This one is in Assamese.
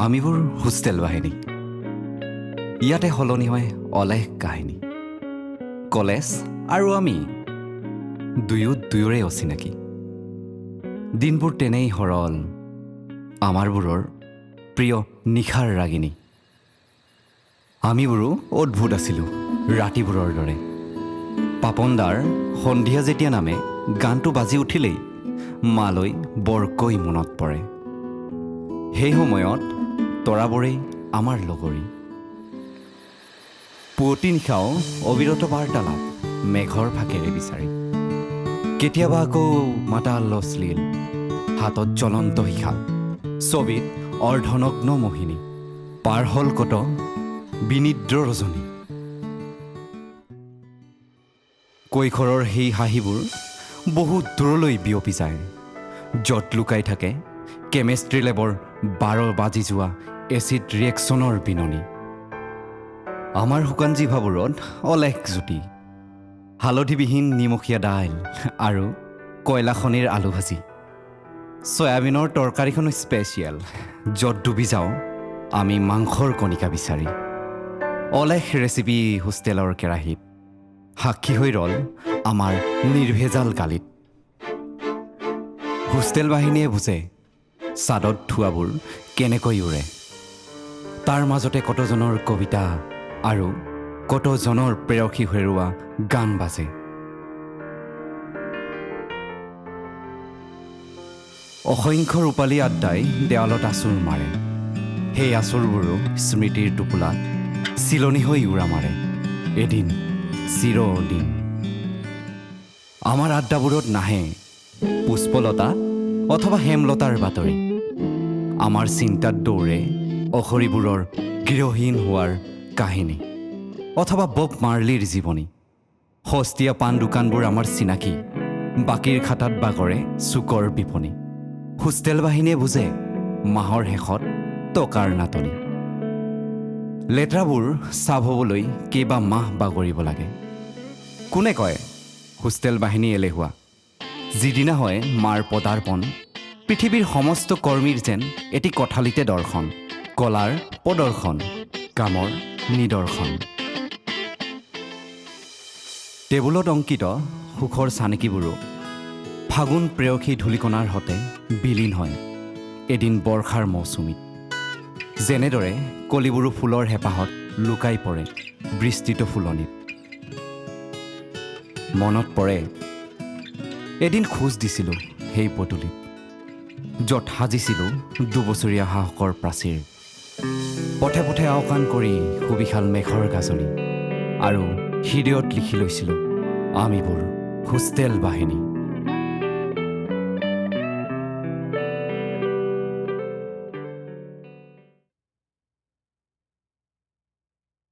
আমিবোৰ হোষ্টেল বাহিনী। ইয়াতে সলনি হয় অলেখ কাহিনী। কলেজ আৰু আমি দুয়োৰে অচিনাকি। দিনবোৰ তেনেই সৰল, আমাৰবোৰৰ প্ৰিয় নিশাৰ ৰাগিনী। আমিবোৰো অদ্ভুত আছিলোঁ ৰাতিবোৰৰ দৰে। পাপনদাৰ সন্ধিয়া যেতিয়া নামে গানটো বাজি উঠিলেই মালৈ বৰকৈ মনত পৰে। সেই সময়ত তৰাবোৰেই আমাৰ লগৰী। পুৱতি নিশাও অবিৰত বাৰ্তালাপ মেঘৰ ফাকেৰে বিচাৰি। কেতিয়াবা আকৌ মাতাল অশ্লীল, হাতত জ্বলন্ত শিখা, ছবিত অৰ্ধনগ্ন মোহিনী। পাৰ হ'ল কত বিনিদ্ৰ ৰজনী। কৈশোৰৰ সেই হাঁহিবোৰ বহুত দূৰলৈ বিয়পি যায়, য'ত লুকাই থাকে কেমেষ্ট্ৰি লেবৰ 12 বাজি যোৱা এচিড ৰিয়েকশ্যনৰ বিননি। আমাৰ শুকান জিভাবোৰত অলেখ জুতি, হালধিবিহীন নিমখীয়া দাইল আৰু কয়লাখনিৰ আলু ভাজি। চয়াবিনৰ তৰকাৰীখন স্পেচিয়েল, য'ত ডুবি যাওঁ আমি মাংসৰ কণিকা বিচাৰি। অলেখ ৰেচিপি হোষ্টেলৰ কেৰাহীত, সাক্ষী হৈ ৰল আমাৰ নিৰ্ভেজাল গালিত। হোষ্টেল বাহিনীয়ে বুজে ছাদত থোৱাবোৰ কেনেকৈ উৰে। তাৰ মাজতে কতজনৰ কবিতা আৰু কতজনৰ প্ৰেয়সী হেৰুৱা গান বাজে। অসংখ্য ৰূপালী আড্ডাই দেৱালত আচুৰ মাৰে। সেই আচুৰবোৰো স্মৃতিৰ টোপোলাত চিলনি হৈ উৰা মাৰে এদিন চিৰদিন। আমাৰ আড্ডাবোৰত নাহে পুষ্পলতা অথবা হেমলতাৰ বাতৰি। আমাৰ চিন্তাত দৌৰে অখৰিবোৰৰ গৃহহীন হোৱাৰ কাহিনী অথবা বব মাৰ্লিৰ জীৱনী। সস্তীয়া পাণ দোকানবোৰ আমাৰ চিনাকি, বাকীৰ খাতাত বাগৰে চুকৰ বিপণী। হোষ্টেল বাহিনীয়ে বুজে মাহৰ শেষত টকাৰ নাটনি। লেতেৰাবোৰ চাফ হ'বলৈ কেইবা মাহ বাগৰিব লাগে। কোনে কয় হোষ্টেল বাহিনী এলেহুৱা? যিদিনা হয় মাৰ পদাৰ্পণ, পৃথিৱীৰ সমস্ত কৰ্মীৰ যেন এটি কঠালিতে দৰ্শন, কলাৰ প্ৰদৰ্শন, কামৰ নিদৰ্শন। টেবুলত অংকিত সুখৰ চানেকিবোৰো ফাগুন প্ৰেয়সী ধূলিকণাৰ সতে বিলীন হয় এদিন বৰ্ষাৰ মৌচুমীত। যেনেদৰে কলিবোৰো ফুলৰ হেঁপাহত লুকাই পৰে বৃষ্টিত ফুলনিত। মনত পৰে এদিন খোজ দিছিলোঁ সেই পদূলিত, য'ত সাজিছিলোঁ দুবছৰীয়া সাহসৰ প্ৰাচীৰ। পথে পথে আওকাণ কৰি সুবিশাল মেঘৰ গাজনি, আৰু হৃদয়ত লিখি লৈছিলোঁ আমিবোৰ হোষ্টেল বাহিনী।